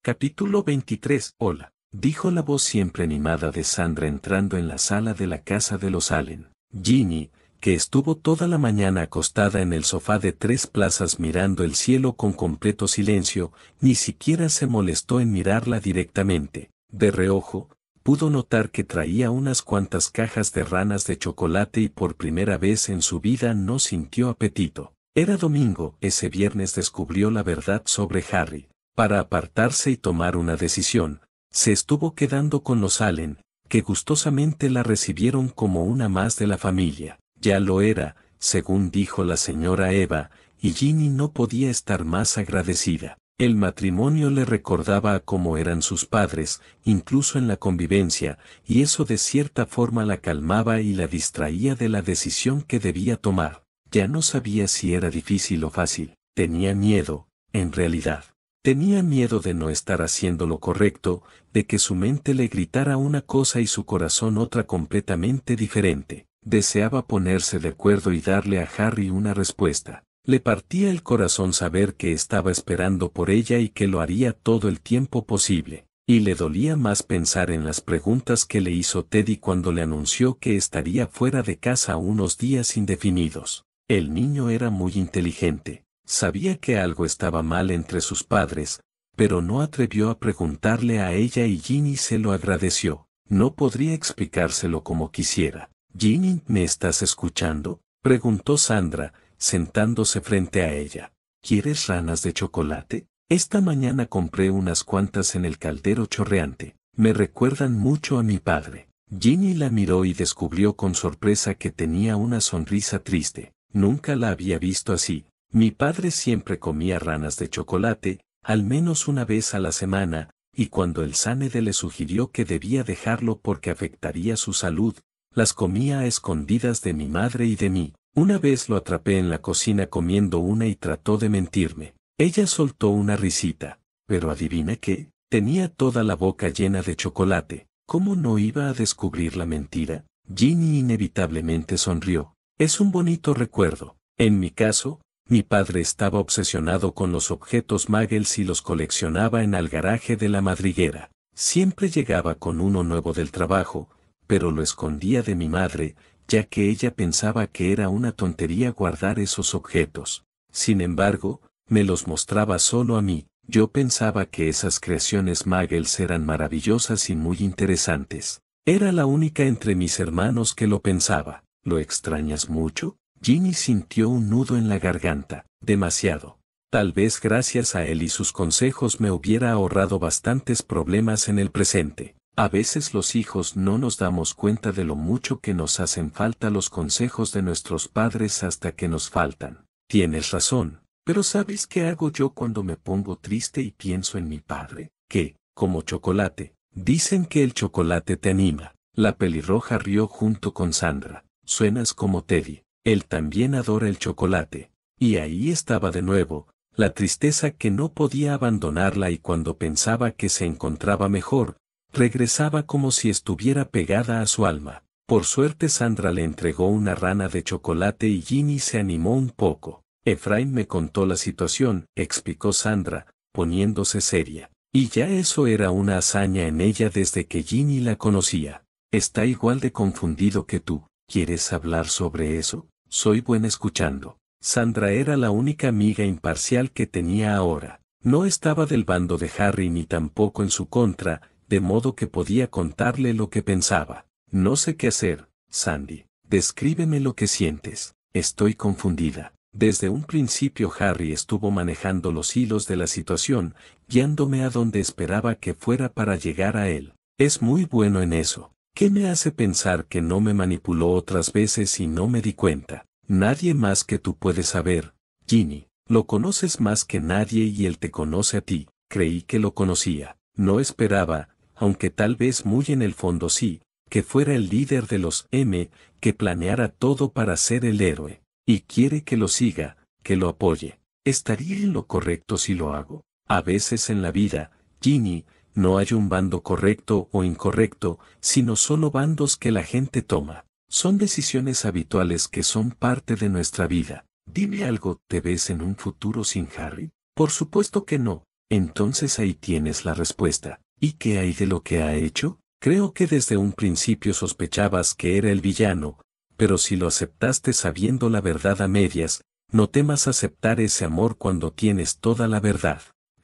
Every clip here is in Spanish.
Capítulo 23. Hola, dijo la voz siempre animada de Sandra entrando en la sala de la casa de los Allen. Ginny, que estuvo toda la mañana acostada en el sofá de 3 plazas mirando el cielo con completo silencio, ni siquiera se molestó en mirarla directamente. De reojo, pudo notar que traía unas cuantas cajas de ranas de chocolate y por primera vez en su vida no sintió apetito. Era domingo. Ese viernes descubrió la verdad sobre Harry. Para apartarse y tomar una decisión, se estuvo quedando con los Allen, que gustosamente la recibieron como una más de la familia. Ya lo era, según dijo la señora Eva, y Ginny no podía estar más agradecida. El matrimonio le recordaba a cómo eran sus padres, incluso en la convivencia, y eso de cierta forma la calmaba y la distraía de la decisión que debía tomar. Ya no sabía si era difícil o fácil. Tenía miedo, en realidad. Tenía miedo de no estar haciendo lo correcto, de que su mente le gritara una cosa y su corazón otra completamente diferente. Deseaba ponerse de acuerdo y darle a Harry una respuesta. Le partía el corazón saber que estaba esperando por ella y que lo haría todo el tiempo posible. Y le dolía más pensar en las preguntas que le hizo Teddy cuando le anunció que estaría fuera de casa unos días indefinidos. El niño era muy inteligente. Sabía que algo estaba mal entre sus padres, pero no atrevió a preguntarle a ella y Ginny se lo agradeció. No podría explicárselo como quisiera. «Ginny, ¿me estás escuchando?», preguntó Sandra, sentándose frente a ella. «¿Quieres ranas de chocolate? Esta mañana compré unas cuantas en el caldero chorreante. Me recuerdan mucho a mi padre». Ginny la miró y descubrió con sorpresa que tenía una sonrisa triste. Nunca la había visto así. «Mi padre siempre comía ranas de chocolate, al menos una vez a la semana, y cuando el Sánede le sugirió que debía dejarlo porque afectaría su salud, las comía a escondidas de mi madre y de mí. Una vez lo atrapé en la cocina comiendo una y trató de mentirme». Ella soltó una risita. «Pero adivina qué, tenía toda la boca llena de chocolate. ¿Cómo no iba a descubrir la mentira?». Ginny inevitablemente sonrió. «Es un bonito recuerdo. En mi caso, mi padre estaba obsesionado con los objetos Muggles y los coleccionaba en el garaje de la madriguera. Siempre llegaba con uno nuevo del trabajo, pero lo escondía de mi madre, ya que ella pensaba que era una tontería guardar esos objetos. Sin embargo, me los mostraba solo a mí. Yo pensaba que esas creaciones Muggles eran maravillosas y muy interesantes. Era la única entre mis hermanos que lo pensaba». «¿Lo extrañas mucho?». Ginny sintió un nudo en la garganta. «Demasiado. Tal vez gracias a él y sus consejos me hubiera ahorrado bastantes problemas en el presente». A veces los hijos no nos damos cuenta de lo mucho que nos hacen falta los consejos de nuestros padres hasta que nos faltan. Tienes razón, pero ¿sabes qué hago yo cuando me pongo triste y pienso en mi padre? Que, como chocolate. Dicen que el chocolate te anima. La pelirroja rió junto con Sandra. «Suenas como Teddy. Él también adora el chocolate». Y ahí estaba de nuevo, la tristeza que no podía abandonarla y cuando pensaba que se encontraba mejor, regresaba como si estuviera pegada a su alma. Por suerte Sandra le entregó una rana de chocolate y Ginny se animó un poco. «Efraín me contó la situación», explicó Sandra, poniéndose seria. Y ya eso era una hazaña en ella desde que Ginny la conocía. «Está igual de confundido que tú. ¿Quieres hablar sobre eso?». «Soy buena escuchando». Sandra era la única amiga imparcial que tenía ahora. No estaba del bando de Harry ni tampoco en su contra, de modo que podía contarle lo que pensaba. «No sé qué hacer, Sandy. Descríbeme lo que sientes». «Estoy confundida». Desde un principio Harry estuvo manejando los hilos de la situación, guiándome a donde esperaba que fuera para llegar a él. Es muy bueno en eso. ¿Qué me hace pensar que no me manipuló otras veces y no me di cuenta? Nadie más que tú puede saber, Ginny. Lo conoces más que nadie y él te conoce a ti. Creí que lo conocía. No esperaba, aunque tal vez muy en el fondo sí, que fuera el líder de los M, que planeara todo para ser el héroe. Y quiere que lo siga, que lo apoye. ¿Estaría en lo correcto si lo hago? A veces en la vida, Ginny, no hay un bando correcto o incorrecto, sino solo bandos que la gente toma. Son decisiones habituales que son parte de nuestra vida. Dime algo, ¿te ves en un futuro sin Harry? Por supuesto que no. Entonces ahí tienes la respuesta. ¿Y qué hay de lo que ha hecho? Creo que desde un principio sospechabas que era el villano, pero si lo aceptaste sabiendo la verdad a medias, no temas aceptar ese amor cuando tienes toda la verdad.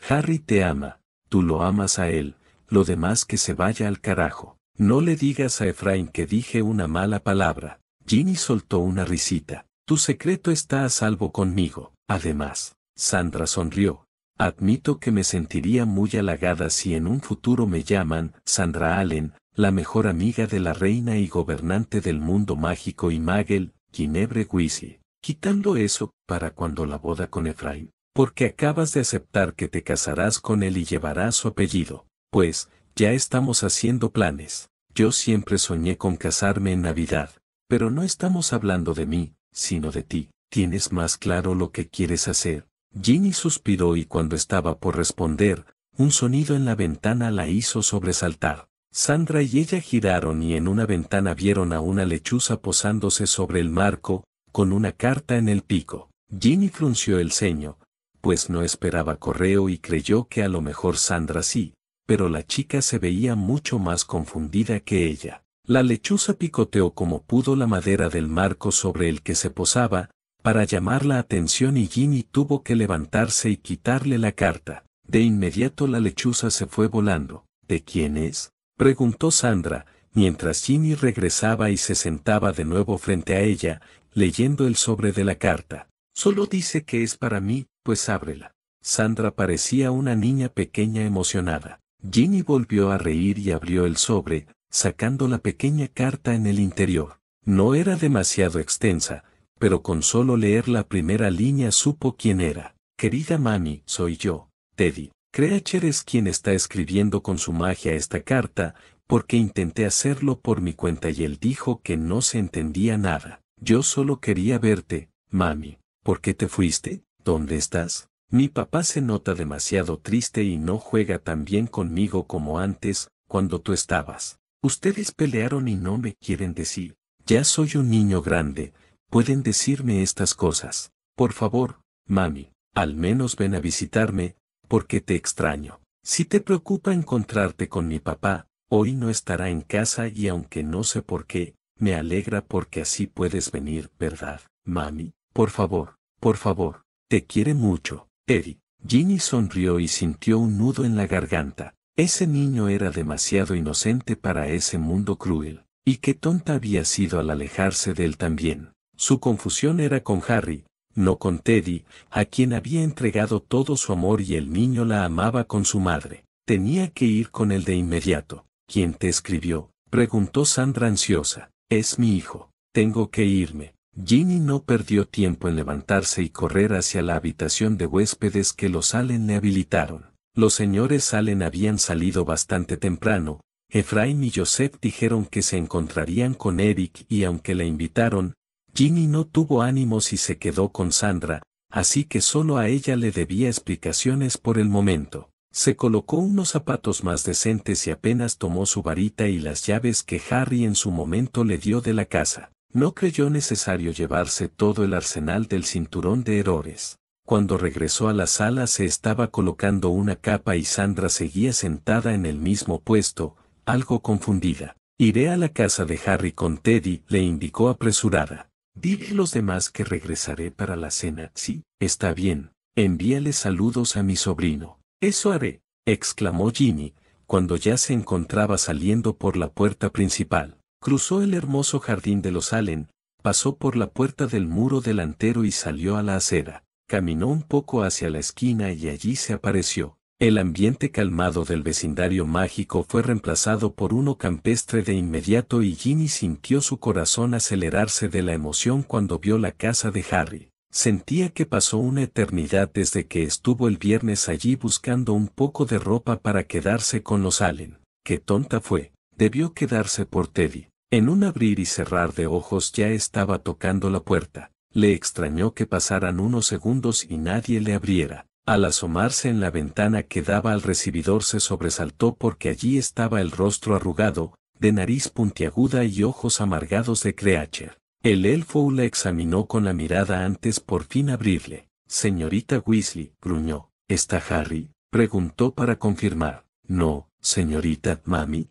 Harry te ama, tú lo amas a él, lo demás que se vaya al carajo. No le digas a Efraín que dije una mala palabra. Ginny soltó una risita. Tu secreto está a salvo conmigo. Además, Sandra sonrió. Admito que me sentiría muy halagada si en un futuro me llaman Sandra Allen, la mejor amiga de la reina y gobernante del mundo mágico y Magel, Ginevra Weasley. Quitando eso, para cuando la boda con Efraín, porque acabas de aceptar que te casarás con él y llevarás su apellido. Pues, ya estamos haciendo planes. Yo siempre soñé con casarme en Navidad, pero no estamos hablando de mí, sino de ti. ¿Tienes más claro lo que quieres hacer? Ginny suspiró y cuando estaba por responder, un sonido en la ventana la hizo sobresaltar. Sandra y ella giraron y en una ventana vieron a una lechuza posándose sobre el marco, con una carta en el pico. Ginny frunció el ceño, pues no esperaba correo y creyó que a lo mejor Sandra sí, pero la chica se veía mucho más confundida que ella. La lechuza picoteó como pudo la madera del marco sobre el que se posaba, para llamar la atención y Ginny tuvo que levantarse y quitarle la carta. De inmediato la lechuza se fue volando. ¿De quién es?, preguntó Sandra, mientras Ginny regresaba y se sentaba de nuevo frente a ella, leyendo el sobre de la carta. Solo dice que es para mí, pues ábrela. Sandra parecía una niña pequeña emocionada. Ginny volvió a reír y abrió el sobre, sacando la pequeña carta en el interior. No era demasiado extensa, pero con solo leer la primera línea supo quién era. Querida mami, soy yo, Teddy. Creacher es quien está escribiendo con su magia esta carta, porque intenté hacerlo por mi cuenta y él dijo que no se entendía nada. Yo solo quería verte, mami. ¿Por qué te fuiste? ¿Dónde estás? Mi papá se nota demasiado triste y no juega tan bien conmigo como antes, cuando tú estabas. Ustedes pelearon y no me quieren decir. Ya soy un niño grande, pueden decirme estas cosas. Por favor, mami, al menos ven a visitarme, porque te extraño. Si te preocupa encontrarte con mi papá, hoy no estará en casa y aunque no sé por qué, me alegra porque así puedes venir, ¿verdad, mami? Por favor, te quiere mucho, Eddie. Ginny sonrió y sintió un nudo en la garganta. Ese niño era demasiado inocente para ese mundo cruel, y qué tonta había sido al alejarse de él también. Su confusión era con Harry, no con Teddy, a quien había entregado todo su amor y el niño la amaba con su madre. Tenía que ir con él de inmediato. ¿Quién te escribió?, preguntó Sandra ansiosa. Es mi hijo. Tengo que irme. Ginny no perdió tiempo en levantarse y correr hacia la habitación de huéspedes que los Allen le habilitaron. Los señores Allen habían salido bastante temprano. Efraín y Joseph dijeron que se encontrarían con Eric y aunque la invitaron, Ginny no tuvo ánimos y se quedó con Sandra, así que solo a ella le debía explicaciones por el momento. Se colocó unos zapatos más decentes y apenas tomó su varita y las llaves que Harry en su momento le dio de la casa. No creyó necesario llevarse todo el arsenal del cinturón de errores. Cuando regresó a la sala se estaba colocando una capa y Sandra seguía sentada en el mismo puesto, algo confundida. Iré a la casa de Harry con Teddy, le indicó apresurada. Dile a los demás que regresaré para la cena. Sí, está bien. Envíale saludos a mi sobrino. Eso haré, exclamó Ginny, cuando ya se encontraba saliendo por la puerta principal. Cruzó el hermoso jardín de los Allen, pasó por la puerta del muro delantero y salió a la acera. Caminó un poco hacia la esquina y allí se apareció. El ambiente calmado del vecindario mágico fue reemplazado por uno campestre de inmediato y Ginny sintió su corazón acelerarse de la emoción cuando vio la casa de Harry. Sentía que pasó una eternidad desde que estuvo el viernes allí buscando un poco de ropa para quedarse con los Allen. Qué tonta fue. Debió quedarse por Teddy. En un abrir y cerrar de ojos ya estaba tocando la puerta. Le extrañó que pasaran unos segundos y nadie le abriera. Al asomarse en la ventana que daba al recibidor se sobresaltó porque allí estaba el rostro arrugado, de nariz puntiaguda y ojos amargados de Creacher. El elfo la examinó con la mirada antes por fin abrirle. Señorita Weasley, gruñó. ¿Está Harry?, Preguntó para confirmar. No, señorita, mami.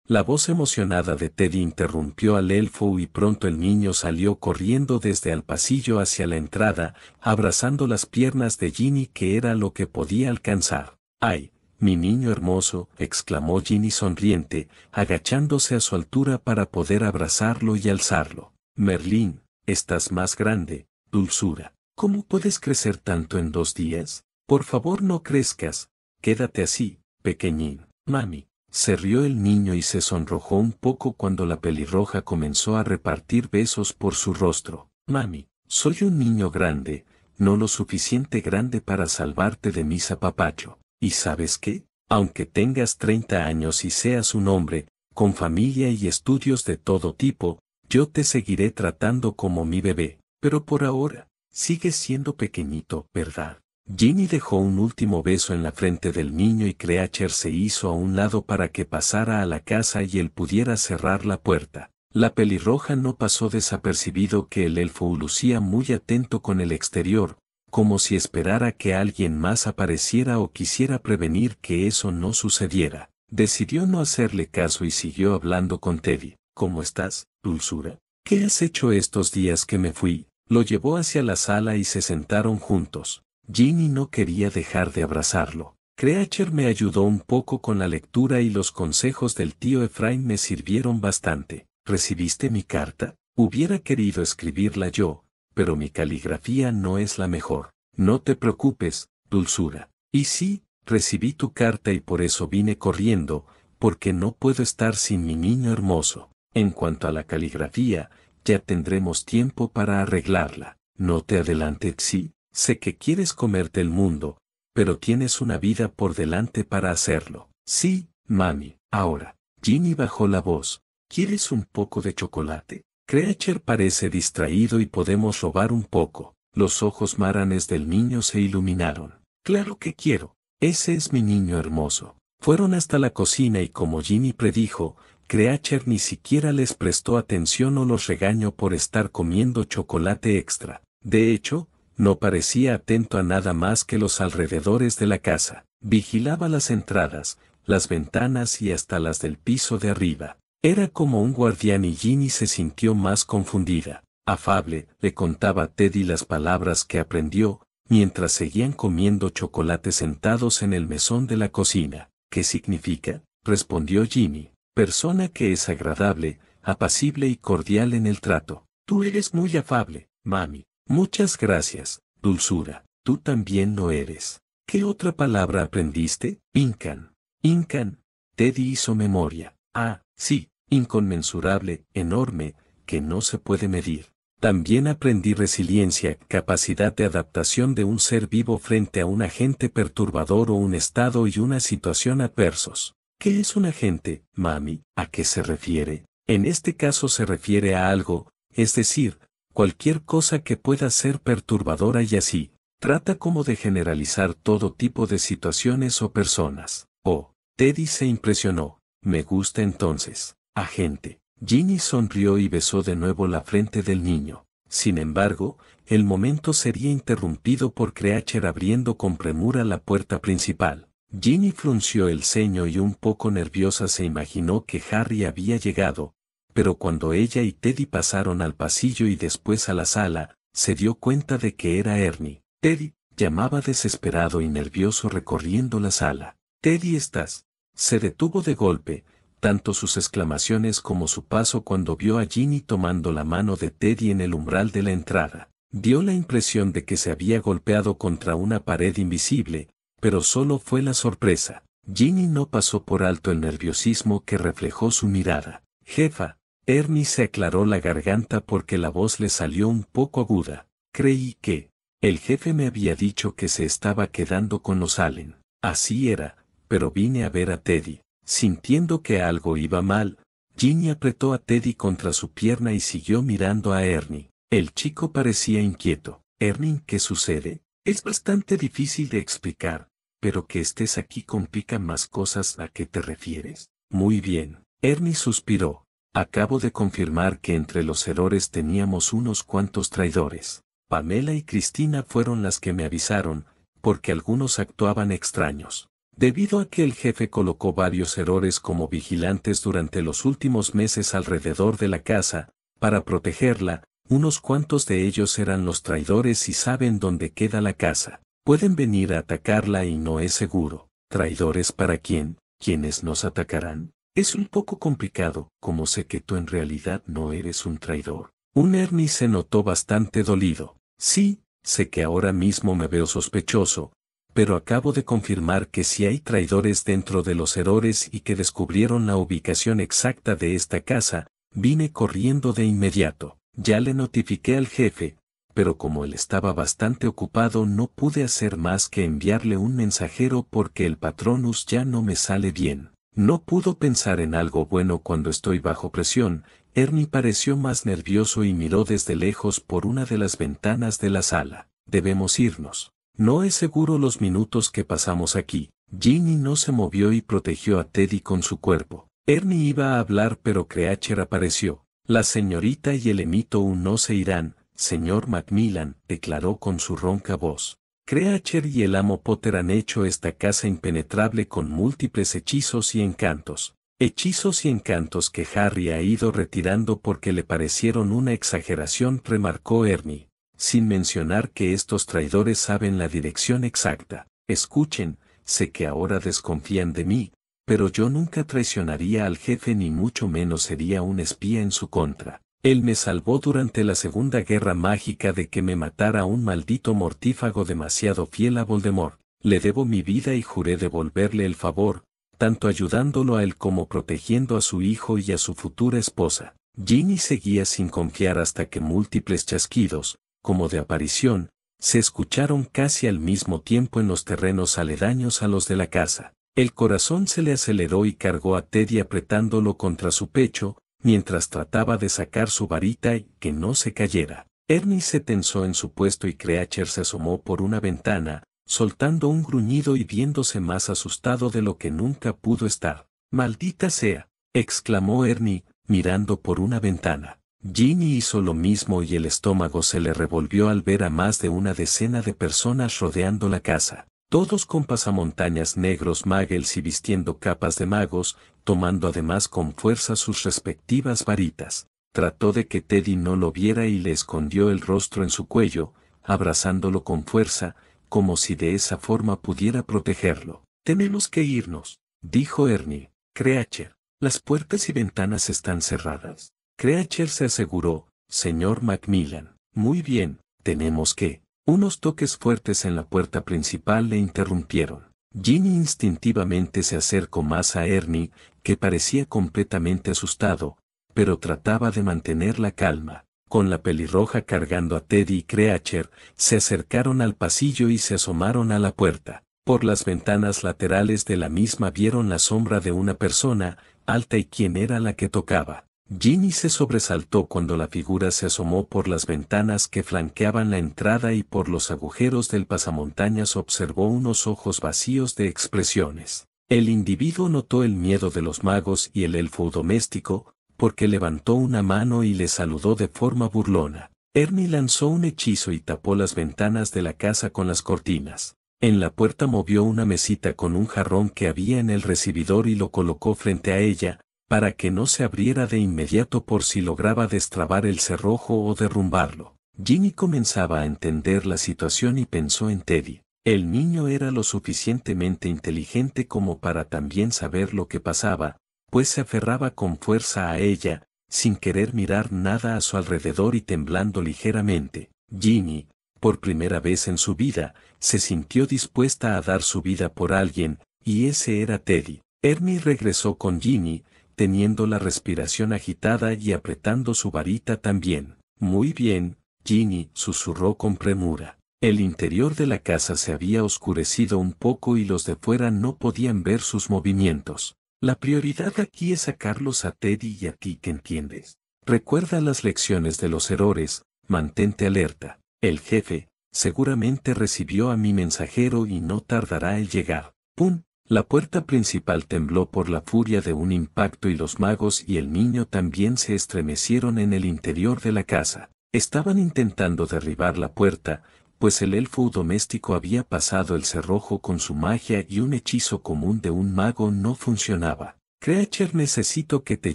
La voz emocionada de Teddy interrumpió al elfo y pronto el niño salió corriendo desde el pasillo hacia la entrada, abrazando las piernas de Ginny que era lo que podía alcanzar. ¡Ay, mi niño hermoso!, exclamó Ginny sonriente, agachándose a su altura para poder abrazarlo y alzarlo. Merlín, estás más grande, dulzura. ¿Cómo puedes crecer tanto en 2 días? Por favor no crezcas, quédate así, pequeñín. Mami. Se rió el niño y se sonrojó un poco cuando la pelirroja comenzó a repartir besos por su rostro. Mami, soy un niño grande, no lo suficiente grande para salvarte de mi zapapacho. ¿Y sabes qué? Aunque tengas 30 años y seas un hombre, con familia y estudios de todo tipo, yo te seguiré tratando como mi bebé. Pero por ahora, sigues siendo pequeñito, ¿verdad? Ginny dejó un último beso en la frente del niño y Creacher se hizo a un lado para que pasara a la casa y él pudiera cerrar la puerta. La pelirroja no pasó desapercibido que el elfo lucía muy atento con el exterior, como si esperara que alguien más apareciera o quisiera prevenir que eso no sucediera. Decidió no hacerle caso y siguió hablando con Teddy. ¿Cómo estás, dulzura? ¿Qué has hecho estos días que me fui? Lo llevó hacia la sala y se sentaron juntos. Ginny no quería dejar de abrazarlo. Creacher me ayudó un poco con la lectura y los consejos del tío Efraín me sirvieron bastante. ¿Recibiste mi carta? Hubiera querido escribirla yo, pero mi caligrafía no es la mejor. No te preocupes, dulzura. Y sí, recibí tu carta y por eso vine corriendo, porque no puedo estar sin mi niño hermoso. En cuanto a la caligrafía, ya tendremos tiempo para arreglarla. No te adelantes, sí. Sé que quieres comerte el mundo, pero tienes una vida por delante para hacerlo. Sí, mami. Ahora, Ginny bajó la voz. ¿Quieres un poco de chocolate? Creacher parece distraído y podemos robar un poco. Los ojos maranes del niño se iluminaron. Claro que quiero. Ese es mi niño hermoso. Fueron hasta la cocina y como Ginny predijo, Creacher ni siquiera les prestó atención o los regañó por estar comiendo chocolate extra. De hecho, no parecía atento a nada más que los alrededores de la casa. Vigilaba las entradas, las ventanas y hasta las del piso de arriba. Era como un guardián y Ginny se sintió más confundida. Afable, le contaba a Teddy las palabras que aprendió, mientras seguían comiendo chocolate sentados en el mesón de la cocina. ¿Qué significa? Respondió Ginny. Persona que es agradable, apacible y cordial en el trato. Tú eres muy afable, mami. Muchas gracias, dulzura. Tú también lo eres. ¿Qué otra palabra aprendiste? Incan. Incan. Teddy hizo memoria. Ah, sí, inconmensurable, enorme, que no se puede medir. También aprendí resiliencia, capacidad de adaptación de un ser vivo frente a un agente perturbador o un estado y una situación adversos. ¿Qué es un agente, mami? ¿A qué se refiere? En este caso se refiere a algo, es decir, cualquier cosa que pueda ser perturbadora y así, trata como de generalizar todo tipo de situaciones o personas. Oh, Teddy se impresionó. Me gusta entonces. Agente. Ginny sonrió y besó de nuevo la frente del niño. Sin embargo, el momento sería interrumpido por Creacher abriendo con premura la puerta principal. Ginny frunció el ceño y un poco nerviosa se imaginó que Harry había llegado, pero cuando ella y Teddy pasaron al pasillo y después a la sala, se dio cuenta de que era Ernie. Teddy, llamaba desesperado y nervioso recorriendo la sala. Teddy, ¿estás? Se detuvo de golpe, tanto sus exclamaciones como su paso cuando vio a Ginny tomando la mano de Teddy en el umbral de la entrada. Dio la impresión de que se había golpeado contra una pared invisible, pero solo fue la sorpresa. Ginny no pasó por alto el nerviosismo que reflejó su mirada. Jefa. Ernie se aclaró la garganta porque la voz le salió un poco aguda. Creí que el jefe me había dicho que se estaba quedando con los Allen. Así era, pero vine a ver a Teddy. Sintiendo que algo iba mal, Ginny apretó a Teddy contra su pierna y siguió mirando a Ernie. El chico parecía inquieto. Ernie, ¿qué sucede? Es bastante difícil de explicar, pero que estés aquí complica más cosas. ¿A qué te refieres? Muy bien. Ernie suspiró. Acabo de confirmar que entre los errores teníamos unos cuantos traidores. Pamela y Cristina fueron las que me avisaron, porque algunos actuaban extraños. Debido a que el jefe colocó varios errores como vigilantes durante los últimos meses alrededor de la casa, para protegerla, unos cuantos de ellos eran los traidores y saben dónde queda la casa. Pueden venir a atacarla y no es seguro. ¿Traidores para quién? ¿Quiénes nos atacarán? Es un poco complicado, como sé que tú en realidad no eres un traidor. Ernie se notó bastante dolido. Sí, sé que ahora mismo me veo sospechoso, pero acabo de confirmar que si hay traidores dentro de los errores y que descubrieron la ubicación exacta de esta casa, vine corriendo de inmediato. Ya le notifiqué al jefe, pero como él estaba bastante ocupado no pude hacer más que enviarle un mensajero porque el Patronus ya no me sale bien. No pudo pensar en algo bueno cuando estoy bajo presión. Ernie pareció más nervioso y miró desde lejos por una de las ventanas de la sala. Debemos irnos. No es seguro los minutos que pasamos aquí. Ginny no se movió y protegió a Teddy con su cuerpo. Ernie iba a hablar pero Creacher apareció. La señorita y el emito no se irán, señor Macmillan, declaró con su ronca voz. Creacher y el amo Potter han hecho esta casa impenetrable con múltiples hechizos y encantos. Hechizos y encantos que Harry ha ido retirando porque le parecieron una exageración, remarcó Ernie. Sin mencionar que estos traidores saben la dirección exacta. Escuchen, sé que ahora desconfían de mí, pero yo nunca traicionaría al jefe ni mucho menos sería un espía en su contra. Él me salvó durante la Segunda Guerra Mágica de que me matara un maldito mortífago demasiado fiel a Voldemort. Le debo mi vida y juré devolverle el favor, tanto ayudándolo a él como protegiendo a su hijo y a su futura esposa. Ginny seguía sin confiar hasta que múltiples chasquidos, como de aparición, se escucharon casi al mismo tiempo en los terrenos aledaños a los de la casa. El corazón se le aceleró y cargó a Teddy apretándolo contra su pecho, mientras trataba de sacar su varita y que no se cayera. Ernie se tensó en su puesto y Creacher se asomó por una ventana, soltando un gruñido y viéndose más asustado de lo que nunca pudo estar. «¡Maldita sea!», exclamó Ernie, mirando por una ventana. Ginny hizo lo mismo y el estómago se le revolvió al ver a más de una decena de personas rodeando la casa. Todos con pasamontañas negros muggles y vistiendo capas de magos, tomando además con fuerza sus respectivas varitas. Trató de que Teddy no lo viera y le escondió el rostro en su cuello, abrazándolo con fuerza, como si de esa forma pudiera protegerlo. «Tenemos que irnos», dijo Ernie. «Creacher, las puertas y ventanas están cerradas». Creacher se aseguró. «Señor Macmillan». «Muy bien, tenemos que». Unos toques fuertes en la puerta principal le interrumpieron. Ginny instintivamente se acercó más a Ernie, que parecía completamente asustado, pero trataba de mantener la calma. Con la pelirroja cargando a Teddy y Creacher, se acercaron al pasillo y se asomaron a la puerta. Por las ventanas laterales de la misma vieron la sombra de una persona, alta y quién era la que tocaba. Ginny se sobresaltó cuando la figura se asomó por las ventanas que flanqueaban la entrada y por los agujeros del pasamontañas observó unos ojos vacíos de expresiones. El individuo notó el miedo de los magos y el elfo doméstico, porque levantó una mano y le saludó de forma burlona. Ernie lanzó un hechizo y tapó las ventanas de la casa con las cortinas. En la puerta movió una mesita con un jarrón que había en el recibidor y lo colocó frente a ella, para que no se abriera de inmediato por si lograba destrabar el cerrojo o derrumbarlo. Ginny comenzaba a entender la situación y pensó en Teddy. El niño era lo suficientemente inteligente como para también saber lo que pasaba, pues se aferraba con fuerza a ella, sin querer mirar nada a su alrededor y temblando ligeramente. Ginny, por primera vez en su vida, se sintió dispuesta a dar su vida por alguien, y ese era Teddy. Ernie regresó con Ginny, teniendo la respiración agitada y apretando su varita también. «Muy bien, Ginny», susurró con premura. El interior de la casa se había oscurecido un poco y los de fuera no podían ver sus movimientos. «La prioridad aquí es sacarlos a Teddy y a ti, que entiendes. Recuerda las lecciones de los errores, mantente alerta. El jefe, seguramente recibió a mi mensajero y no tardará en llegar». ¡Pum! La puerta principal tembló por la furia de un impacto y los magos y el niño también se estremecieron en el interior de la casa. Estaban intentando derribar la puerta, pues el elfo doméstico había pasado el cerrojo con su magia y un hechizo común de un mago no funcionaba. Creature, necesito que te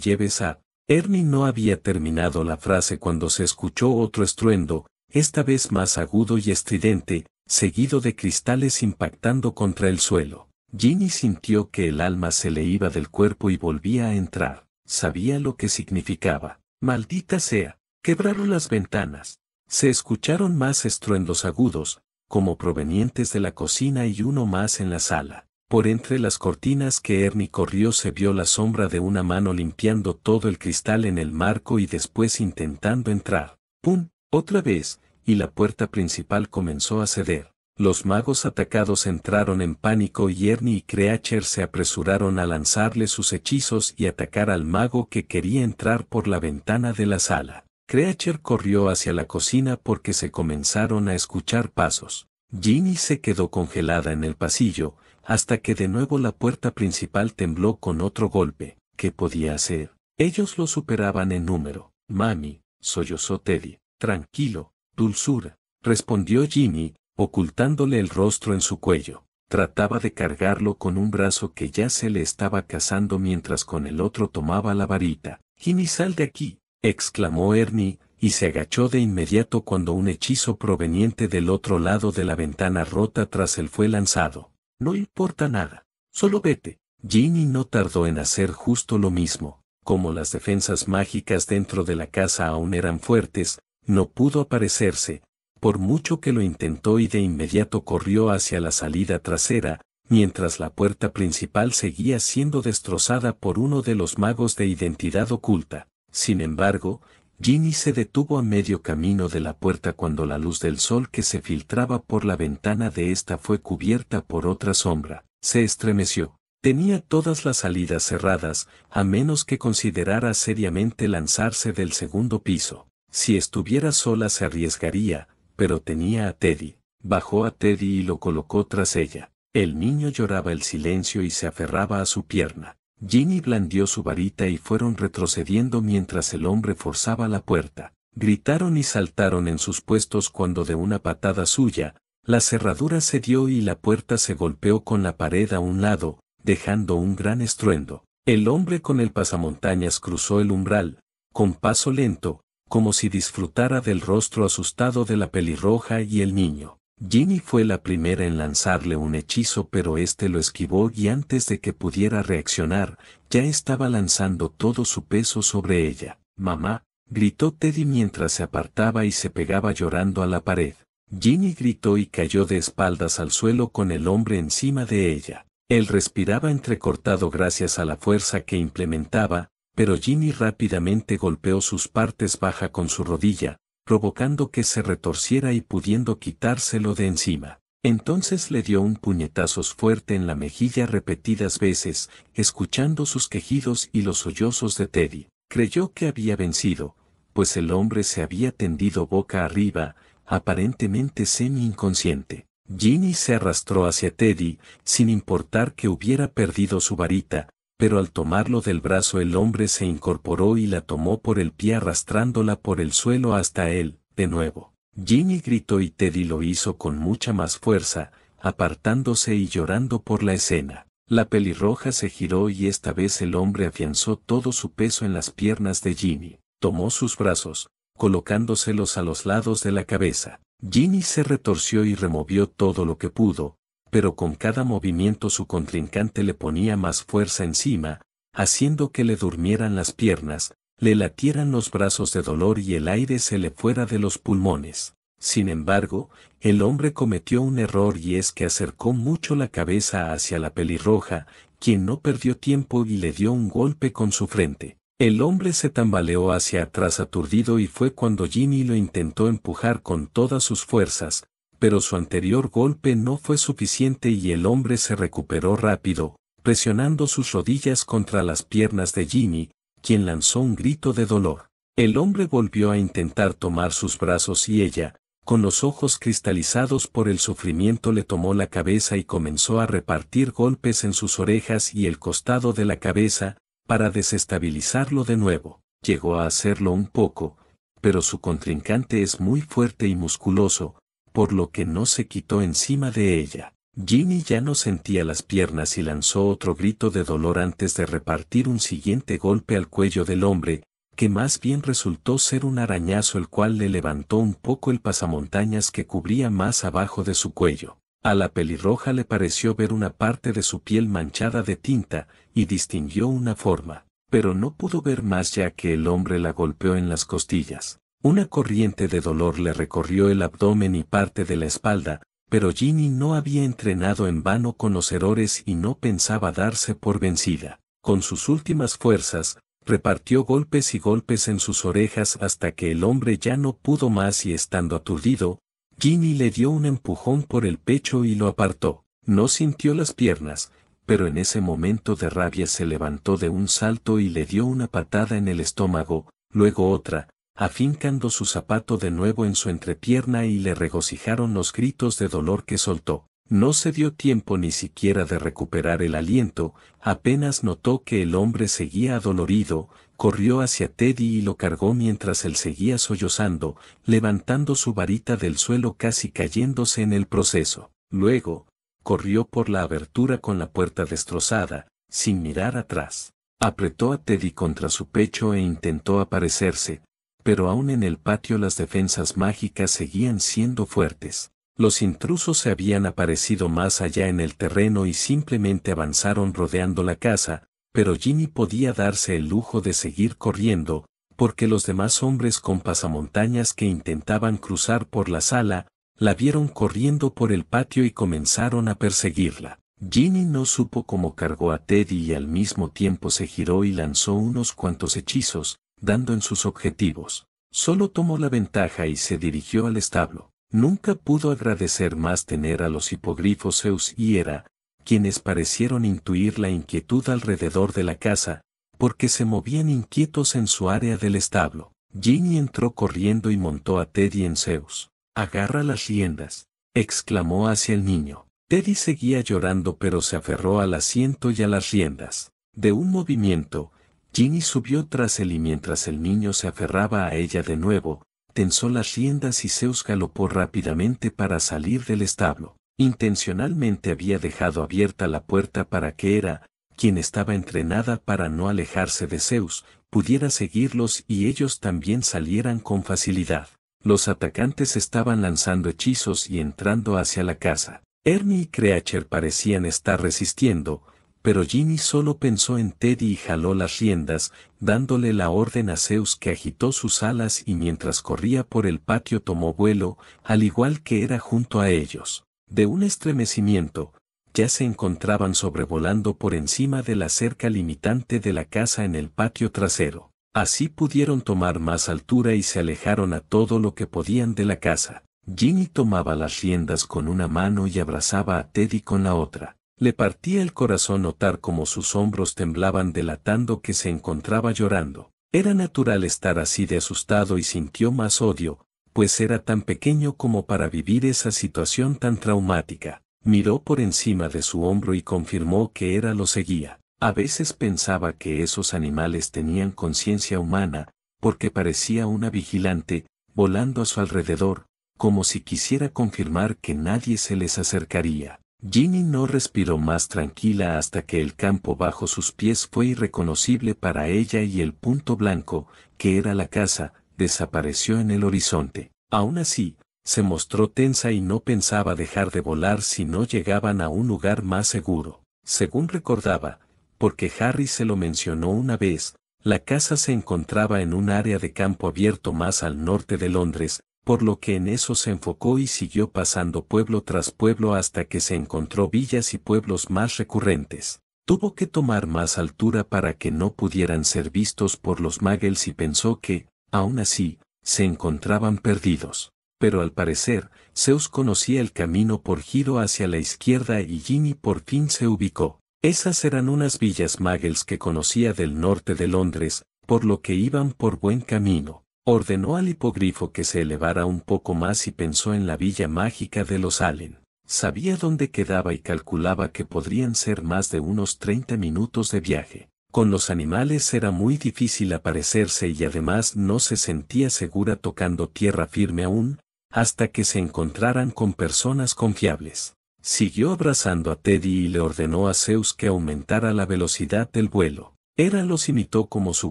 lleves a... Ernie no había terminado la frase cuando se escuchó otro estruendo, esta vez más agudo y estridente, seguido de cristales impactando contra el suelo. Ginny sintió que el alma se le iba del cuerpo y volvía a entrar. Sabía lo que significaba. Maldita sea. Quebraron las ventanas. Se escucharon más estruendos agudos, como provenientes de la cocina y uno más en la sala. Por entre las cortinas que Ernie corrió se vio la sombra de una mano limpiando todo el cristal en el marco y después intentando entrar. ¡Pum! Otra vez, y la puerta principal comenzó a ceder. Los magos atacados entraron en pánico y Ernie y Creature se apresuraron a lanzarle sus hechizos y atacar al mago que quería entrar por la ventana de la sala. Creature corrió hacia la cocina porque se comenzaron a escuchar pasos. Ginny se quedó congelada en el pasillo, hasta que de nuevo la puerta principal tembló con otro golpe. ¿Qué podía hacer? Ellos lo superaban en número. Mami, sollozó Teddy. Tranquilo, dulzura, respondió Ginny, ocultándole el rostro en su cuello. Trataba de cargarlo con un brazo que ya se le estaba casando mientras con el otro tomaba la varita. Ginny, sal de aquí, exclamó Ernie, y se agachó de inmediato cuando un hechizo proveniente del otro lado de la ventana rota tras él fue lanzado. No importa nada, solo vete. Ginny no tardó en hacer justo lo mismo. Como las defensas mágicas dentro de la casa aún eran fuertes, no pudo aparecerse, por mucho que lo intentó, y de inmediato corrió hacia la salida trasera, mientras la puerta principal seguía siendo destrozada por uno de los magos de identidad oculta. Sin embargo, Ginny se detuvo a medio camino de la puerta cuando la luz del sol que se filtraba por la ventana de esta fue cubierta por otra sombra. Se estremeció. Tenía todas las salidas cerradas, a menos que considerara seriamente lanzarse del segundo piso. Si estuviera sola se arriesgaría, pero tenía a Teddy. Bajó a Teddy y lo colocó tras ella. El niño lloraba el silencio y se aferraba a su pierna. Ginny blandió su varita y fueron retrocediendo mientras el hombre forzaba la puerta. Gritaron y saltaron en sus puestos cuando de una patada suya, la cerradura cedió y la puerta se golpeó con la pared a un lado, dejando un gran estruendo. El hombre con el pasamontañas cruzó el umbral, con paso lento, como si disfrutara del rostro asustado de la pelirroja y el niño. Ginny fue la primera en lanzarle un hechizo, pero este lo esquivó y antes de que pudiera reaccionar, ya estaba lanzando todo su peso sobre ella. «Mamá», gritó Teddy mientras se apartaba y se pegaba llorando a la pared. Ginny gritó y cayó de espaldas al suelo con el hombre encima de ella. Él respiraba entrecortado gracias a la fuerza que implementaba, pero Ginny rápidamente golpeó sus partes bajas con su rodilla, provocando que se retorciera y pudiendo quitárselo de encima. Entonces le dio un puñetazo fuerte en la mejilla repetidas veces, escuchando sus quejidos y los sollozos de Teddy. Creyó que había vencido, pues el hombre se había tendido boca arriba, aparentemente semi-inconsciente. Ginny se arrastró hacia Teddy, sin importar que hubiera perdido su varita, pero al tomarlo del brazo el hombre se incorporó y la tomó por el pie arrastrándola por el suelo hasta él, de nuevo. Ginny gritó y Teddy lo hizo con mucha más fuerza, apartándose y llorando por la escena. La pelirroja se giró y esta vez el hombre afianzó todo su peso en las piernas de Ginny. Tomó sus brazos, colocándoselos a los lados de la cabeza. Ginny se retorció y removió todo lo que pudo, pero con cada movimiento su contrincante le ponía más fuerza encima, haciendo que le durmieran las piernas, le latieran los brazos de dolor y el aire se le fuera de los pulmones. Sin embargo, el hombre cometió un error y es que acercó mucho la cabeza hacia la pelirroja, quien no perdió tiempo y le dio un golpe con su frente. El hombre se tambaleó hacia atrás aturdido y fue cuando Ginny lo intentó empujar con todas sus fuerzas, pero su anterior golpe no fue suficiente y el hombre se recuperó rápido, presionando sus rodillas contra las piernas de Ginny, quien lanzó un grito de dolor. El hombre volvió a intentar tomar sus brazos y ella, con los ojos cristalizados por el sufrimiento, le tomó la cabeza y comenzó a repartir golpes en sus orejas y el costado de la cabeza, para desestabilizarlo de nuevo. Llegó a hacerlo un poco, pero su contrincante es muy fuerte y musculoso, por lo que no se quitó encima de ella. Ginny ya no sentía las piernas y lanzó otro grito de dolor antes de repartir un siguiente golpe al cuello del hombre, que más bien resultó ser un arañazo el cual le levantó un poco el pasamontañas que cubría más abajo de su cuello. A la pelirroja le pareció ver una parte de su piel manchada de tinta, y distinguió una forma, pero no pudo ver más ya que el hombre la golpeó en las costillas. Una corriente de dolor le recorrió el abdomen y parte de la espalda, pero Ginny no había entrenado en vano con los errores y no pensaba darse por vencida. Con sus últimas fuerzas, repartió golpes y golpes en sus orejas hasta que el hombre ya no pudo más y estando aturdido, Ginny le dio un empujón por el pecho y lo apartó. No sintió las piernas, pero en ese momento de rabia se levantó de un salto y le dio una patada en el estómago, luego otra, afincando su zapato de nuevo en su entrepierna y le regocijaron los gritos de dolor que soltó. No se dio tiempo ni siquiera de recuperar el aliento, apenas notó que el hombre seguía adolorido, corrió hacia Teddy y lo cargó mientras él seguía sollozando, levantando su varita del suelo casi cayéndose en el proceso. Luego, corrió por la abertura con la puerta destrozada, sin mirar atrás. Apretó a Teddy contra su pecho e intentó aparecerse, pero aún en el patio las defensas mágicas seguían siendo fuertes. Los intrusos se habían aparecido más allá en el terreno y simplemente avanzaron rodeando la casa, pero Ginny podía darse el lujo de seguir corriendo, porque los demás hombres con pasamontañas que intentaban cruzar por la sala, la vieron corriendo por el patio y comenzaron a perseguirla. Ginny no supo cómo cargó a Teddy y al mismo tiempo se giró y lanzó unos cuantos hechizos, dando en sus objetivos. Solo tomó la ventaja y se dirigió al establo. Nunca pudo agradecer más tener a los hipogrifos Zeus y Hera, quienes parecieron intuir la inquietud alrededor de la casa, porque se movían inquietos en su área del establo. Ginny entró corriendo y montó a Teddy en Zeus. «Agarra las riendas», exclamó hacia el niño. Teddy seguía llorando pero se aferró al asiento y a las riendas. De un movimiento, Ginny subió tras él y mientras el niño se aferraba a ella de nuevo, tensó las riendas y Zeus galopó rápidamente para salir del establo. Intencionalmente había dejado abierta la puerta para que Hera, quien estaba entrenada para no alejarse de Zeus, pudiera seguirlos y ellos también salieran con facilidad. Los atacantes estaban lanzando hechizos y entrando hacia la casa. Ernie y Creature parecían estar resistiendo, pero Ginny solo pensó en Teddy y jaló las riendas, dándole la orden a Zeus que agitó sus alas y mientras corría por el patio tomó vuelo, al igual que era junto a ellos. De un estremecimiento, ya se encontraban sobrevolando por encima de la cerca limitante de la casa en el patio trasero. Así pudieron tomar más altura y se alejaron a todo lo que podían de la casa. Ginny tomaba las riendas con una mano y abrazaba a Teddy con la otra. Le partía el corazón notar cómo sus hombros temblaban delatando que se encontraba llorando. Era natural estar así de asustado y sintió más odio, pues era tan pequeño como para vivir esa situación tan traumática. Miró por encima de su hombro y confirmó que Hera lo seguía. A veces pensaba que esos animales tenían conciencia humana, porque parecía una vigilante, volando a su alrededor, como si quisiera confirmar que nadie se les acercaría. Ginny no respiró más tranquila hasta que el campo bajo sus pies fue irreconocible para ella y el punto blanco, que era la casa, desapareció en el horizonte. Aún así, se mostró tensa y no pensaba dejar de volar si no llegaban a un lugar más seguro. Según recordaba, porque Harry se lo mencionó una vez, la casa se encontraba en un área de campo abierto más al norte de Londres, por lo que en eso se enfocó y siguió pasando pueblo tras pueblo hasta que se encontró villas y pueblos más recurrentes. Tuvo que tomar más altura para que no pudieran ser vistos por los muggles y pensó que, aún así, se encontraban perdidos. Pero al parecer, Zeus conocía el camino por giro hacia la izquierda y Ginny por fin se ubicó. Esas eran unas villas muggles que conocía del norte de Londres, por lo que iban por buen camino. Ordenó al hipogrifo que se elevara un poco más y pensó en la villa mágica de los Allen. Sabía dónde quedaba y calculaba que podrían ser más de unos 30 minutos de viaje. Con los animales era muy difícil aparecerse y además no se sentía segura tocando tierra firme aún, hasta que se encontraran con personas confiables. Siguió abrazando a Teddy y le ordenó a Zeus que aumentara la velocidad del vuelo. Hera los imitó como su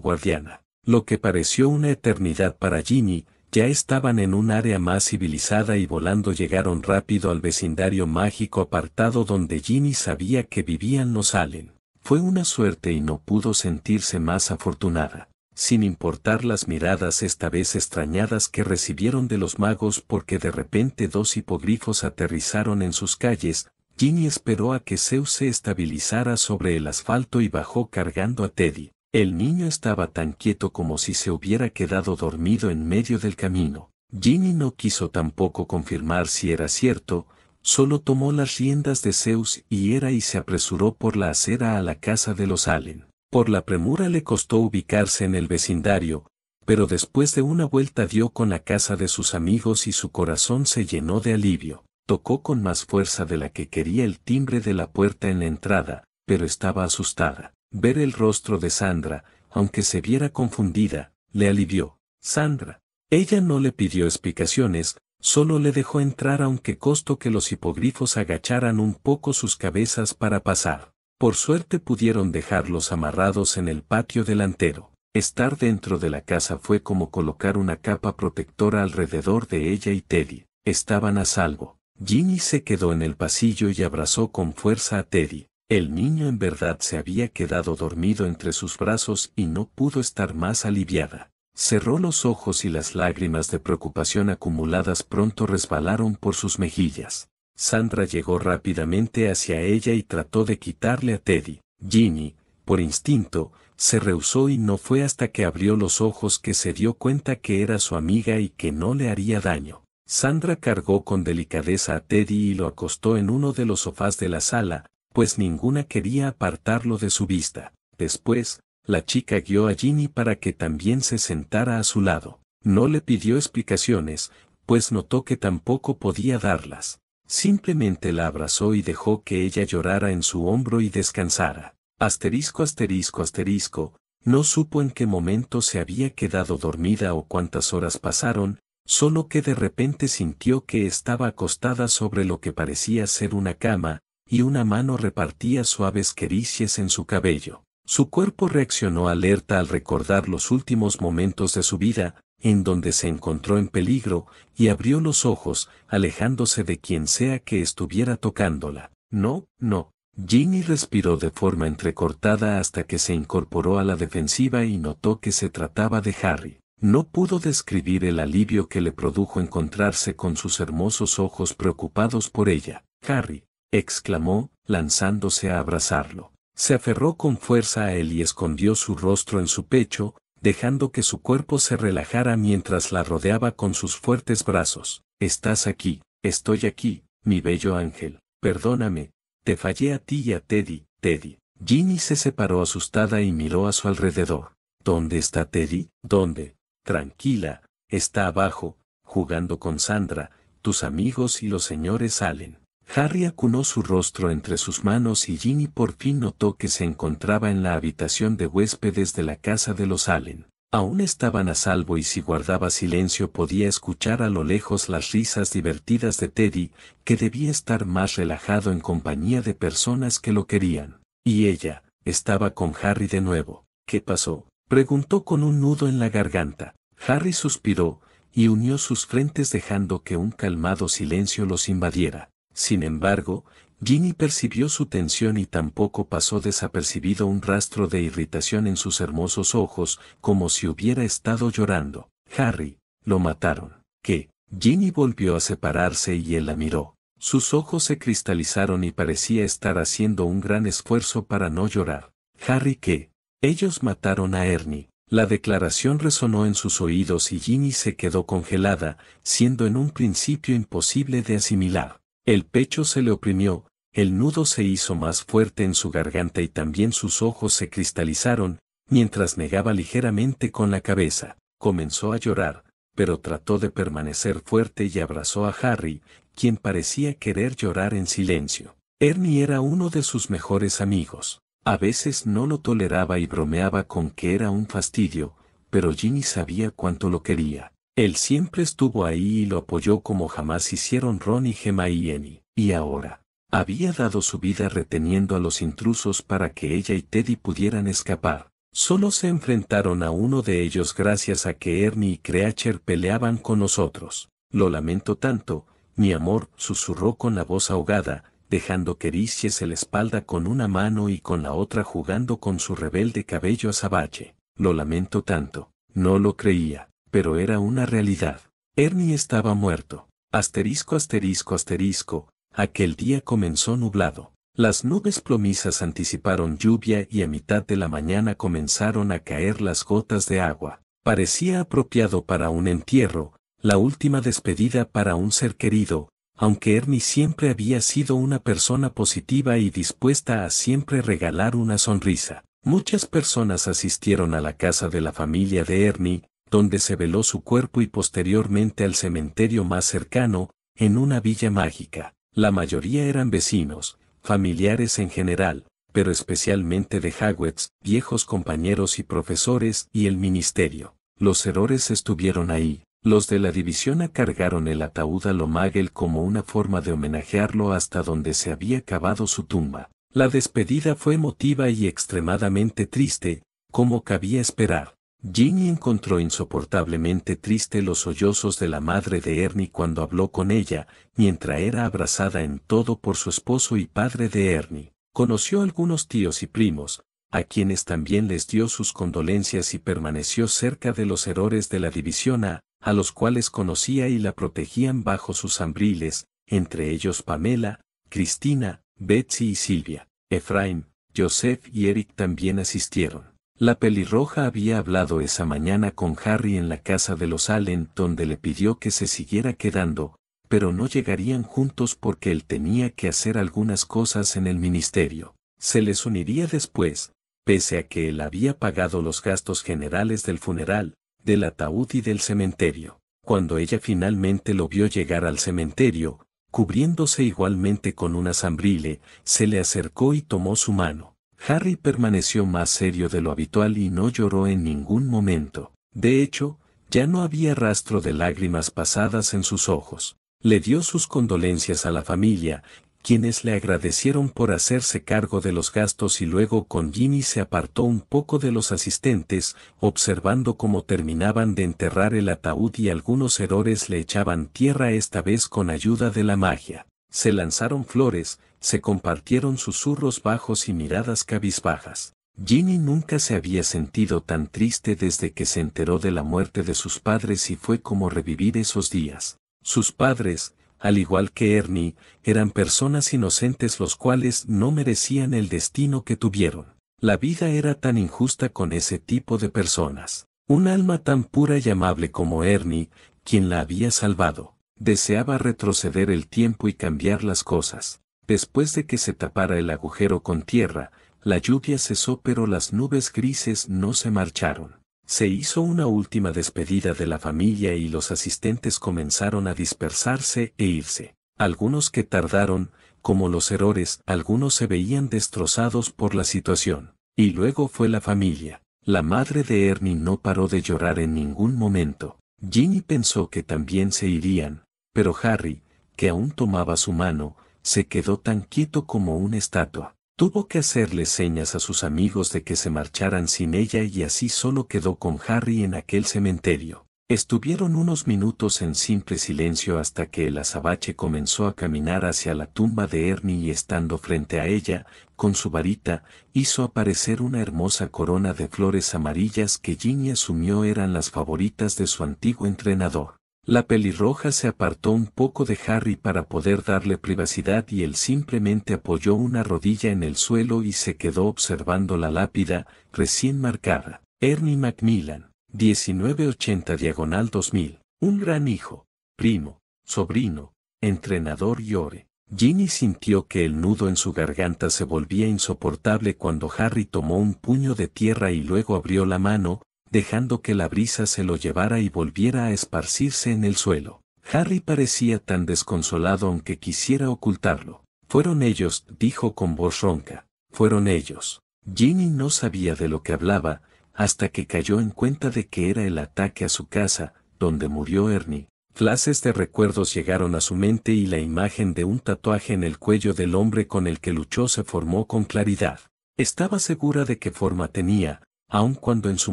guardiana. Lo que pareció una eternidad para Ginny, ya estaban en un área más civilizada y volando llegaron rápido al vecindario mágico apartado donde Ginny sabía que vivían los Allen. Fue una suerte y no pudo sentirse más afortunada, sin importar las miradas esta vez extrañadas que recibieron de los magos porque de repente dos hipogrifos aterrizaron en sus calles. Ginny esperó a que Zeus se estabilizara sobre el asfalto y bajó cargando a Teddy. El niño estaba tan quieto como si se hubiera quedado dormido en medio del camino. Ginny no quiso tampoco confirmar si era cierto, solo tomó las riendas de Zeus y Hera y se apresuró por la acera a la casa de los Allen. Por la premura le costó ubicarse en el vecindario, pero después de una vuelta dio con la casa de sus amigos y su corazón se llenó de alivio. Tocó con más fuerza de la que quería el timbre de la puerta en la entrada, pero estaba asustada. Ver el rostro de Sandra, aunque se viera confundida, le alivió. Sandra. Ella no le pidió explicaciones, solo le dejó entrar aunque costó que los hipogrifos agacharan un poco sus cabezas para pasar. Por suerte pudieron dejarlos amarrados en el patio delantero. Estar dentro de la casa fue como colocar una capa protectora alrededor de ella y Teddy. Estaban a salvo. Ginny se quedó en el pasillo y abrazó con fuerza a Teddy. El niño en verdad se había quedado dormido entre sus brazos y no pudo estar más aliviada. Cerró los ojos y las lágrimas de preocupación acumuladas pronto resbalaron por sus mejillas. Sandra llegó rápidamente hacia ella y trató de quitarle a Teddy. Ginny, por instinto, se rehusó y no fue hasta que abrió los ojos que se dio cuenta que era su amiga y que no le haría daño. Sandra cargó con delicadeza a Teddy y lo acostó en uno de los sofás de la sala, pues ninguna quería apartarlo de su vista. Después, la chica guió a Ginny para que también se sentara a su lado. No le pidió explicaciones, pues notó que tampoco podía darlas. Simplemente la abrazó y dejó que ella llorara en su hombro y descansara. Asterisco asterisco asterisco, no supo en qué momento se había quedado dormida o cuántas horas pasaron, solo que de repente sintió que estaba acostada sobre lo que parecía ser una cama, y una mano repartía suaves caricias en su cabello. Su cuerpo reaccionó alerta al recordar los últimos momentos de su vida, en donde se encontró en peligro, y abrió los ojos, alejándose de quien sea que estuviera tocándola. No, no. Ginny respiró de forma entrecortada hasta que se incorporó a la defensiva y notó que se trataba de Harry. No pudo describir el alivio que le produjo encontrarse con sus hermosos ojos preocupados por ella. Harry, exclamó, lanzándose a abrazarlo. Se aferró con fuerza a él y escondió su rostro en su pecho, dejando que su cuerpo se relajara mientras la rodeaba con sus fuertes brazos. Estás aquí, estoy aquí, mi bello ángel, perdóname, te fallé a ti y a Teddy, Teddy. Ginny se separó asustada y miró a su alrededor. ¿Dónde está Teddy? ¿Dónde? Tranquila, está abajo, jugando con Sandra, tus amigos y los señores Allen. Harry acunó su rostro entre sus manos y Ginny por fin notó que se encontraba en la habitación de huéspedes de la casa de los Allen. Aún estaban a salvo y si guardaba silencio podía escuchar a lo lejos las risas divertidas de Teddy, que debía estar más relajado en compañía de personas que lo querían. Y ella, estaba con Harry de nuevo. ¿Qué pasó?, preguntó con un nudo en la garganta. Harry suspiró, y unió sus frentes dejando que un calmado silencio los invadiera. Sin embargo, Ginny percibió su tensión y tampoco pasó desapercibido un rastro de irritación en sus hermosos ojos, como si hubiera estado llorando. Harry, lo mataron. ¿Qué? Ginny volvió a separarse y él la miró. Sus ojos se cristalizaron y parecía estar haciendo un gran esfuerzo para no llorar. Harry, ¿qué? Ellos mataron a Ernie. La declaración resonó en sus oídos y Ginny se quedó congelada, siendo en un principio imposible de asimilar. El pecho se le oprimió, el nudo se hizo más fuerte en su garganta y también sus ojos se cristalizaron, mientras negaba ligeramente con la cabeza. Comenzó a llorar, pero trató de permanecer fuerte y abrazó a Harry, quien parecía querer llorar en silencio. Ernie era uno de sus mejores amigos. A veces no lo toleraba y bromeaba con que era un fastidio, pero Ginny sabía cuánto lo quería. Él siempre estuvo ahí y lo apoyó como jamás hicieron Ron y Gemma y Annie. Y ahora, había dado su vida reteniendo a los intrusos para que ella y Teddy pudieran escapar. Solo se enfrentaron a uno de ellos gracias a que Ernie y Creature peleaban con nosotros. Lo lamento tanto, mi amor, susurró con la voz ahogada, dejando que hiciese la espalda con una mano y con la otra jugando con su rebelde cabello azabache. Lo lamento tanto. No lo creía, pero era una realidad. Ernie estaba muerto. Asterisco asterisco asterisco, aquel día comenzó nublado. Las nubes plomizas anticiparon lluvia y a mitad de la mañana comenzaron a caer las gotas de agua. Parecía apropiado para un entierro, la última despedida para un ser querido, aunque Ernie siempre había sido una persona positiva y dispuesta a siempre regalar una sonrisa. Muchas personas asistieron a la casa de la familia de Ernie, donde se veló su cuerpo y posteriormente al cementerio más cercano, en una villa mágica. La mayoría eran vecinos, familiares en general, pero especialmente de Hogwarts, viejos compañeros y profesores y el ministerio. Los errores estuvieron ahí. Los de la división A cargaron el ataúd a Lomagel como una forma de homenajearlo hasta donde se había cavado su tumba. La despedida fue emotiva y extremadamente triste, como cabía esperar. Ginny encontró insoportablemente triste los sollozos de la madre de Ernie cuando habló con ella, mientras era abrazada en todo por su esposo y padre de Ernie. Conoció a algunos tíos y primos, a quienes también les dio sus condolencias y permaneció cerca de los héroes de la División A los cuales conocía y la protegían bajo sus ambriles, entre ellos Pamela, Cristina, Betsy y Silvia. Efraín, Joseph y Eric también asistieron. La pelirroja había hablado esa mañana con Harry en la casa de los Allen donde le pidió que se siguiera quedando, pero no llegarían juntos porque él tenía que hacer algunas cosas en el ministerio. Se les uniría después, pese a que él había pagado los gastos generales del funeral, del ataúd y del cementerio. Cuando ella finalmente lo vio llegar al cementerio, cubriéndose igualmente con una sambrile, se le acercó y tomó su mano. Harry permaneció más serio de lo habitual y no lloró en ningún momento. De hecho, ya no había rastro de lágrimas pasadas en sus ojos. Le dio sus condolencias a la familia, quienes le agradecieron por hacerse cargo de los gastos y luego con Ginny se apartó un poco de los asistentes, observando cómo terminaban de enterrar el ataúd y algunos héroes le echaban tierra esta vez con ayuda de la magia. Se lanzaron flores, se compartieron susurros bajos y miradas cabizbajas. Ginny nunca se había sentido tan triste desde que se enteró de la muerte de sus padres y fue como revivir esos días. Sus padres, al igual que Ernie, eran personas inocentes los cuales no merecían el destino que tuvieron. La vida era tan injusta con ese tipo de personas. Un alma tan pura y amable como Ernie, quien la había salvado, deseaba retroceder el tiempo y cambiar las cosas. Después de que se tapara el agujero con tierra, la lluvia cesó pero las nubes grises no se marcharon. Se hizo una última despedida de la familia y los asistentes comenzaron a dispersarse e irse. Algunos que tardaron, como los héroes, algunos se veían destrozados por la situación. Y luego fue la familia. La madre de Ernie no paró de llorar en ningún momento. Ginny pensó que también se irían, pero Harry, que aún tomaba su mano, se quedó tan quieto como una estatua. Tuvo que hacerles señas a sus amigos de que se marcharan sin ella y así solo quedó con Harry en aquel cementerio. Estuvieron unos minutos en simple silencio hasta que el azabache comenzó a caminar hacia la tumba de Ernie y estando frente a ella, con su varita, hizo aparecer una hermosa corona de flores amarillas que Ginny asumió eran las favoritas de su antiguo entrenador. La pelirroja se apartó un poco de Harry para poder darle privacidad y él simplemente apoyó una rodilla en el suelo y se quedó observando la lápida, recién marcada. Ernie Macmillan, 1980/2000. Un gran hijo, primo, sobrino, entrenador y ore. Ginny sintió que el nudo en su garganta se volvía insoportable cuando Harry tomó un puño de tierra y luego abrió la mano, dejando que la brisa se lo llevara y volviera a esparcirse en el suelo. Harry parecía tan desconsolado aunque quisiera ocultarlo. Fueron ellos, dijo con voz ronca. Fueron ellos. Ginny no sabía de lo que hablaba, hasta que cayó en cuenta de que era el ataque a su casa, donde murió Ernie. Flashes de recuerdos llegaron a su mente y la imagen de un tatuaje en el cuello del hombre con el que luchó se formó con claridad. Estaba segura de qué forma tenía, aun cuando en su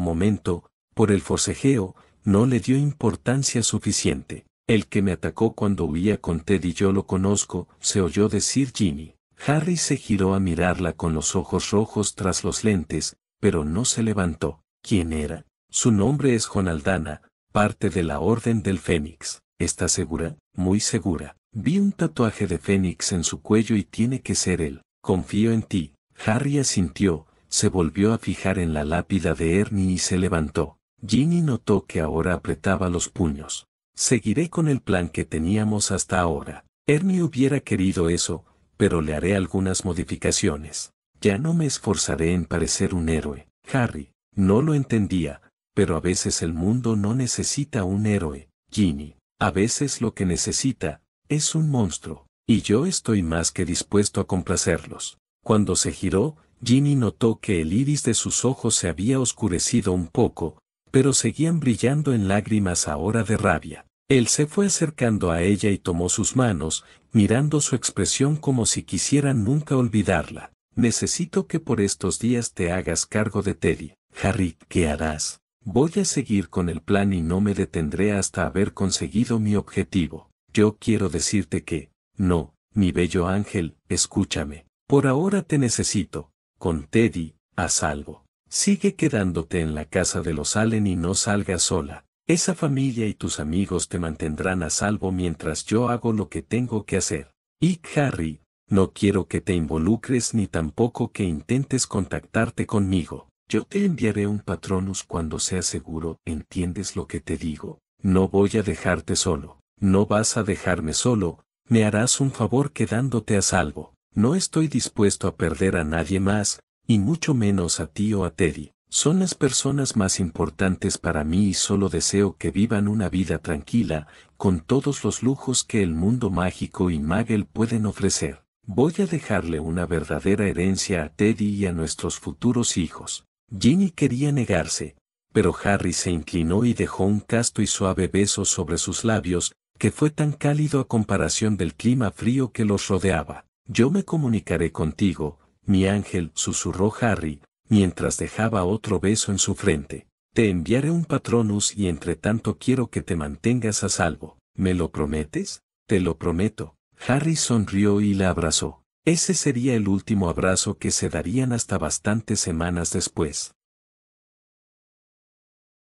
momento, por el forcejeo, no le dio importancia suficiente. El que me atacó cuando huía con Teddy yo lo conozco, se oyó decir Ginny. Harry se giró a mirarla con los ojos rojos tras los lentes, pero no se levantó. ¿Quién era? Su nombre es Jonaldana, parte de la Orden del Fénix. ¿Estás segura? Muy segura. Vi un tatuaje de Fénix en su cuello y tiene que ser él. Confío en ti. Harry asintió, se volvió a fijar en la lápida de Ernie y se levantó. Ginny notó que ahora apretaba los puños. Seguiré con el plan que teníamos hasta ahora. Ernie hubiera querido eso, pero le haré algunas modificaciones. Ya no me esforzaré en parecer un héroe. Harry, no lo entendía, pero a veces el mundo no necesita un héroe, Ginny. A veces lo que necesita es un monstruo, y yo estoy más que dispuesto a complacerlos. Cuando se giró, Ginny notó que el iris de sus ojos se había oscurecido un poco, pero seguían brillando en lágrimas ahora de rabia. Él se fue acercando a ella y tomó sus manos, mirando su expresión como si quisiera nunca olvidarla. Necesito que por estos días te hagas cargo de Teddy. Harry, ¿qué harás? Voy a seguir con el plan y no me detendré hasta haber conseguido mi objetivo. Yo quiero decirte que, no, mi bello ángel, escúchame. Por ahora te necesito, con Teddy, a salvo. Sigue quedándote en la casa de los Allen y no salgas sola. Esa familia y tus amigos te mantendrán a salvo mientras yo hago lo que tengo que hacer. Y Harry, no quiero que te involucres ni tampoco que intentes contactarte conmigo. Yo te enviaré un Patronus cuando sea seguro. ¿Entiendes lo que te digo? No voy a dejarte solo. No vas a dejarme solo. Me harás un favor quedándote a salvo. No estoy dispuesto a perder a nadie más, y mucho menos a ti o a Teddy. Son las personas más importantes para mí y solo deseo que vivan una vida tranquila, con todos los lujos que el mundo mágico y Muggle pueden ofrecer. Voy a dejarle una verdadera herencia a Teddy y a nuestros futuros hijos. Ginny quería negarse, pero Harry se inclinó y dejó un casto y suave beso sobre sus labios, que fue tan cálido a comparación del clima frío que los rodeaba. Yo me comunicaré contigo, mi ángel, susurró Harry, mientras dejaba otro beso en su frente. Te enviaré un Patronus y entre tanto quiero que te mantengas a salvo. ¿Me lo prometes? Te lo prometo. Harry sonrió y la abrazó. Ese sería el último abrazo que se darían hasta bastantes semanas después.